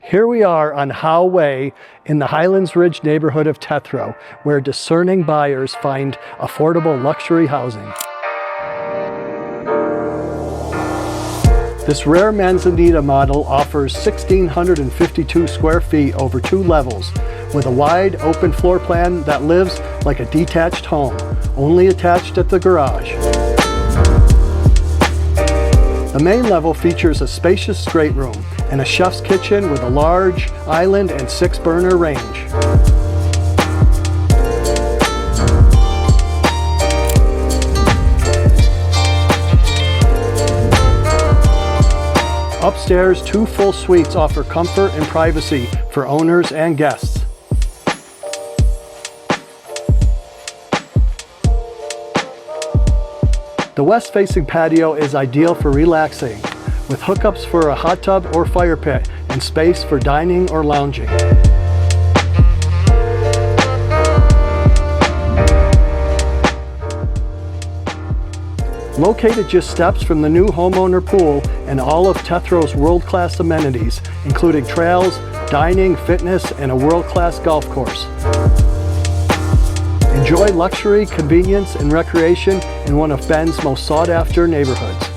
Here we are on Howe in the Highlands Ridge neighborhood of Tetherow, where discerning buyers find affordable luxury housing. This rare Manzanita model offers 1,652 square feet over 2 levels, with a wide open floor plan that lives like a detached home, only attached at the garage. The main level features a spacious great room and a chef's kitchen with a large island and 6-burner range. Upstairs, 2 full suites offer comfort and privacy for owners and guests. The west-facing patio is ideal for relaxing, with hookups for a hot tub or fire pit and space for dining or lounging. Located just steps from the new homeowner pool and all of Tetherow's world-class amenities, including trails, dining, fitness, and a world-class golf course. Enjoy luxury, convenience, and recreation in one of Ben's most sought-after neighborhoods.